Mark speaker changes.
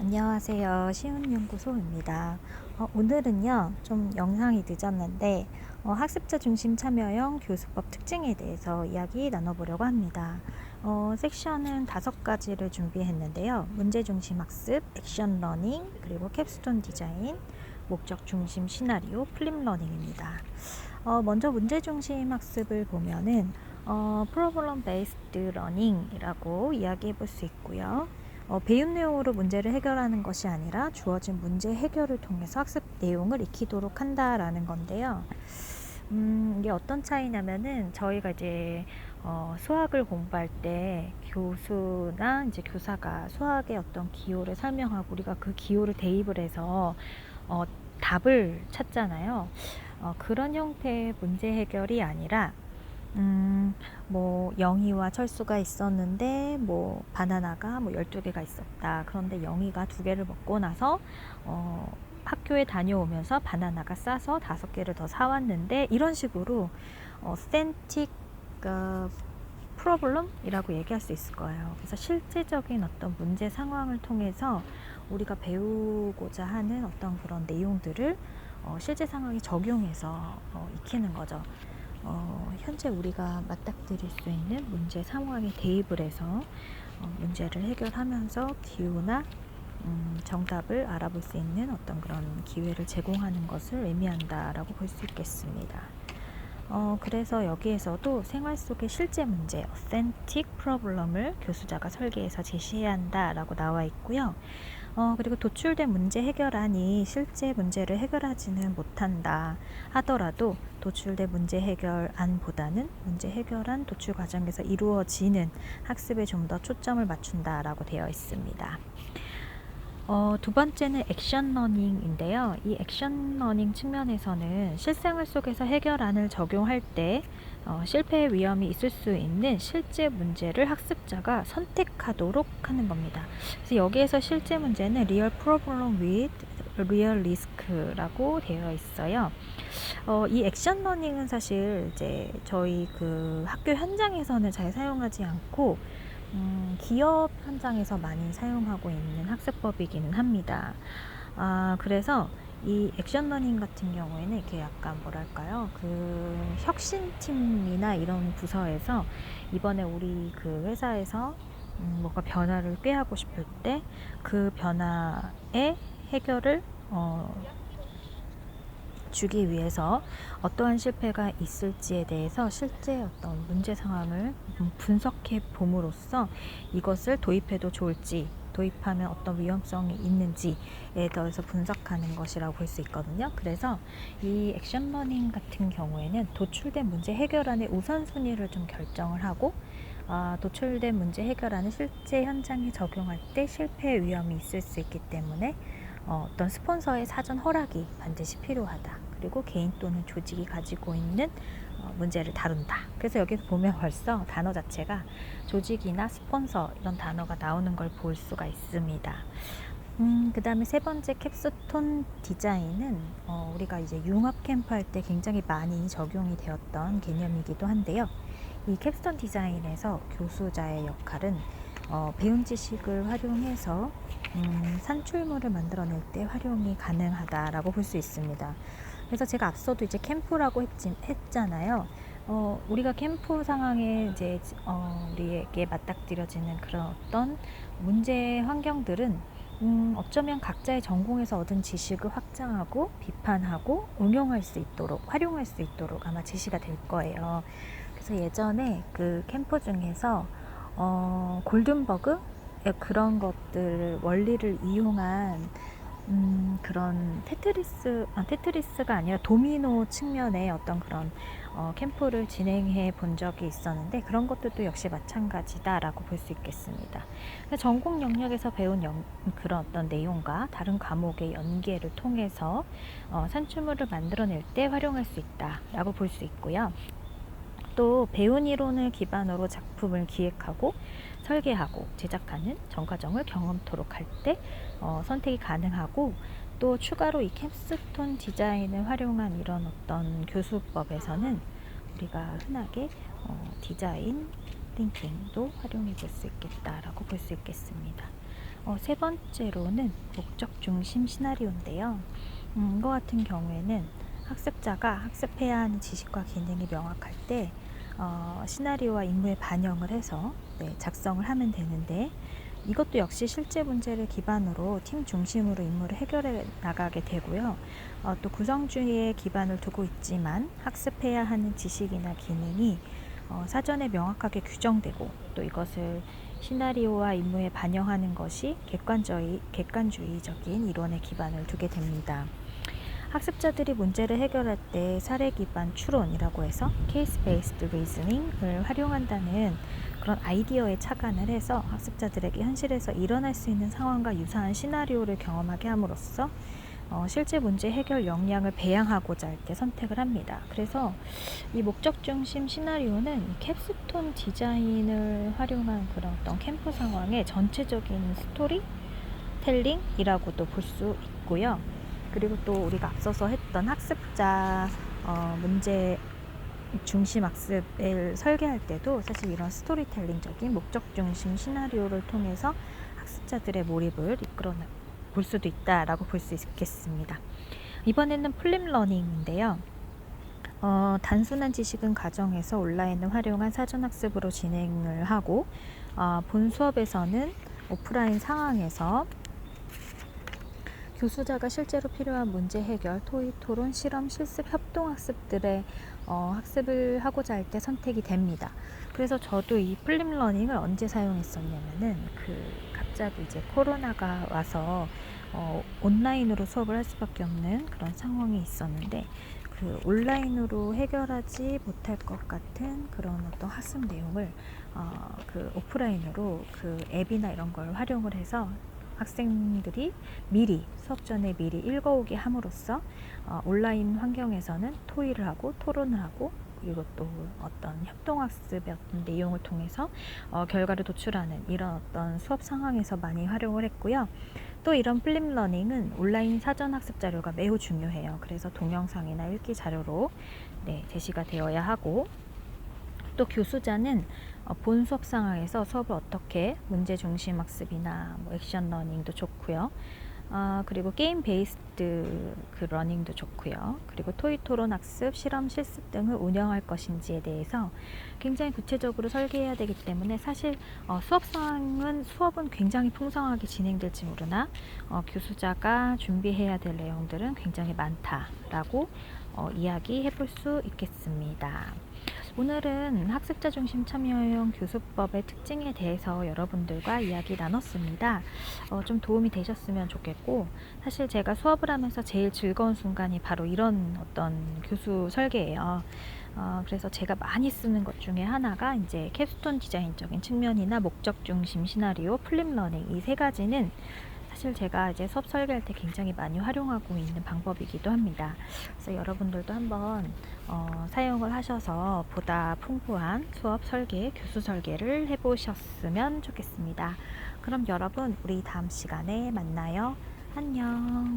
Speaker 1: 안녕하세요. 시운연구소입니다. 오늘은요, 좀 영상이 늦었는데, 학습자 중심 참여형 교수법 특징에 대해서 이야기 나눠보려고 합니다. 섹션은 5가지를 준비했는데요. 문제 중심 학습, 액션 러닝, 그리고 캡스톤 디자인, 목적 중심 시나리오, 플립 러닝입니다. 먼저 문제 중심 학습을 보면은, 프로블럼 베이스드 러닝이라고 이야기해 볼 수 있고요. 배운 내용으로 문제를 해결하는 것이 아니라 주어진 문제 해결을 통해서 학습 내용을 익히도록 한다라는 건데요. 이게 어떤 차이냐면은 저희가 이제 수학을 공부할 때 교수나 이제 교사가 수학의 어떤 기호를 설명하고 우리가 그 기호를 대입을 해서 답을 찾잖아요. 그런 형태의 문제 해결이 아니라 뭐 영희와 철수가 있었는데 뭐 바나나가 뭐 12개가 있었다. 그런데 영희가 2개를 먹고 나서 학교에 다녀오면서 바나나가 싸서 5개를 더 사왔는데, 이런 식으로 스탠틱 프로블럼이라고 얘기할 수 있을 거예요. 그래서 실제적인 어떤 문제 상황을 통해서 우리가 배우고자 하는 어떤 그런 내용들을 실제 상황에 적용해서 익히는 거죠. 현재 우리가 맞닥뜨릴 수 있는 문제 상황에 대입을 해서 문제를 해결하면서 기호나 정답을 알아볼 수 있는 어떤 그런 기회를 제공하는 것을 의미한다라고 볼 수 있겠습니다. 그래서 여기에서도 생활 속의 실제 문제, authentic problem을 교수자가 설계해서 제시해야 한다라고 나와 있고요. 그리고 도출된 문제 해결안이 실제 문제를 해결하지는 못한다 하더라도 도출된 문제 해결안보다는 문제 해결안 도출 과정에서 이루어지는 학습에 좀 더 초점을 맞춘다라고 되어 있습니다. 2번째는 액션 러닝인데요. 이 액션 러닝 측면에서는 실생활 속에서 해결안을 적용할 때 실패의 위험이 있을 수 있는 실제 문제를 학습자가 선택하도록 하는 겁니다. 그래서 여기에서 실제 문제는 Real Problem with Real Risk라고 되어 있어요. 이 액션 러닝은 사실 이제 저희 그 학교 현장에서는 잘 사용하지 않고 기업 현장에서 많이 사용하고 있는 학습법이기는 합니다. 그래서 이 액션 러닝 같은 경우에는 이렇게 약간 뭐랄까요, 그 혁신팀이나 이런 부서에서 이번에 우리 그 회사에서 뭔가 변화를 꾀하고 싶을 때 그 변화의 해결을 주기 위해서 어떠한 실패가 있을지에 대해서 실제 어떤 문제 상황을 분석해 봄으로써 이것을 도입해도 좋을지, 도입하면 어떤 위험성이 있는지에 대해서 분석하는 것이라고 볼 수 있거든요. 그래서 이 액션 러닝 같은 경우에는 도출된 문제 해결안의 우선순위를 좀 결정을 하고, 도출된 문제 해결안을 실제 현장에 적용할 때 실패 위험이 있을 수 있기 때문에 어떤 스폰서의 사전 허락이 반드시 필요하다. 그리고 개인 또는 조직이 가지고 있는 문제를 다룬다. 그래서 여기서 보면 벌써 단어 자체가 조직이나 스폰서 이런 단어가 나오는 걸 볼 수가 있습니다. 그 다음에 3번째 캡스톤 디자인은 우리가 이제 융합 캠프 할 때 굉장히 많이 적용이 되었던 개념이기도 한데요. 이 캡스톤 디자인에서 교수자의 역할은 배운 지식을 활용해서 산출물을 만들어낼 때 활용이 가능하다라고 볼 수 있습니다. 그래서 제가 앞서도 이제 캠프라고 했잖아요. 우리가 캠프 상황에 이제 우리에게 맞닥뜨려지는 그런 어떤 문제 환경들은 어쩌면 각자의 전공에서 얻은 지식을 확장하고 비판하고 응용할 수 있도록, 활용할 수 있도록 아마 제시가 될 거예요. 그래서 예전에 그 캠프 중에서 골든버그 그런 것들 원리를 이용한 그런 테트리스가 아니라 도미노 측면의 어떤 그런 캠프를 진행해 본 적이 있었는데, 그런 것들도 역시 마찬가지다라고 볼 수 있겠습니다. 전공 영역에서 배운 그런 어떤 내용과 다른 과목의 연계를 통해서 산출물을 만들어낼 때 활용할 수 있다라고 볼 수 있고요. 또 배운 이론을 기반으로 작품을 기획하고 설계하고 제작하는 전 과정을 경험토록 할 때 선택이 가능하고, 또 추가로 이 캡스톤 디자인을 활용한 이런 어떤 교수법에서는 우리가 흔하게 디자인 띵킹도 활용해 볼 수 있겠다라고 볼 수 있겠습니다. 세 번째로는 목적 중심 시나리오인데요. 이거 같은 경우에는 학습자가 학습해야 하는 지식과 기능이 명확할 때 시나리오와 임무에 반영을 해서 작성을 하면 되는데, 이것도 역시 실제 문제를 기반으로 팀 중심으로 임무를 해결해 나가게 되고요. 또 구성주의에 기반을 두고 있지만 학습해야 하는 지식이나 기능이 사전에 명확하게 규정되고, 또 이것을 시나리오와 임무에 반영하는 것이 객관주의적인 이론에 기반을 두게 됩니다. 학습자들이 문제를 해결할 때 사례 기반 추론이라고 해서 케이스 베이스드 리즈닝을 활용한다는 그런 아이디어에 착안을 해서 학습자들에게 현실에서 일어날 수 있는 상황과 유사한 시나리오를 경험하게 함으로써 실제 문제 해결 역량을 배양하고자 할 때 선택을 합니다. 그래서 이 목적 중심 시나리오는 캡스톤 디자인을 활용한 그런 어떤 캠프 상황의 전체적인 스토리 텔링이라고도 볼 수 있고요. 그리고 또 우리가 앞서서 했던 학습자 문제 중심 학습을 설계할 때도 사실 이런 스토리텔링적인 목적 중심 시나리오를 통해서 학습자들의 몰입을 이끌어 볼 수도 있다라고 볼 수 있겠습니다. 이번에는 플립 러닝인데요. 단순한 지식은 가정에서 온라인을 활용한 사전학습으로 진행을 하고, 본 수업에서는 오프라인 상황에서 교수자가 실제로 필요한 문제 해결, 토의, 토론, 실험, 실습, 협동학습들의 학습을 하고자 할 때 선택이 됩니다. 그래서 저도 이 플립 러닝을 언제 사용했었냐면은 갑자기 이제 코로나가 와서 온라인으로 수업을 할 수밖에 없는 그런 상황이 있었는데, 온라인으로 해결하지 못할 것 같은 그런 어떤 학습 내용을 오프라인으로 앱이나 이런 걸 활용을 해서 학생들이 미리 수업 전에 미리 읽어오게 함으로써 온라인 환경에서는 토의를 하고 토론을 하고, 그리고 또 어떤 협동학습의 어떤 내용을 통해서 결과를 도출하는 이런 어떤 수업 상황에서 많이 활용을 했고요. 또 이런 플립 러닝은 온라인 사전 학습 자료가 매우 중요해요. 그래서 동영상이나 읽기 자료로 제시가 되어야 하고, 또 교수자는 본 수업 상황에서 수업을 어떻게 문제 중심 학습이나 액션 러닝도 좋고요. 그리고 게임 베이스드 러닝도 좋고요. 그리고 토의 토론 학습, 실험, 실습 등을 운영할 것인지에 대해서 굉장히 구체적으로 설계해야 되기 때문에 사실 수업은 굉장히 풍성하게 진행될지 모르나 교수자가 준비해야 될 내용들은 굉장히 많다라고 이야기해 볼 수 있겠습니다. 오늘은 학습자 중심 참여형 교수법의 특징에 대해서 여러분들과 이야기 나눴습니다. 좀 도움이 되셨으면 좋겠고, 사실 제가 수업을 하면서 제일 즐거운 순간이 바로 이런 어떤 교수 설계예요. 그래서 제가 많이 쓰는 것 중에 하나가 이제 캡스톤 디자인적인 측면이나 목적 중심 시나리오, 플립 러닝, 이 세 가지는 사실 제가 이제 수업 설계할 때 굉장히 많이 활용하고 있는 방법이기도 합니다. 그래서 여러분들도 한번 사용을 하셔서 보다 풍부한 수업 설계, 교수 설계를 해보셨으면 좋겠습니다. 그럼 여러분, 우리 다음 시간에 만나요. 안녕.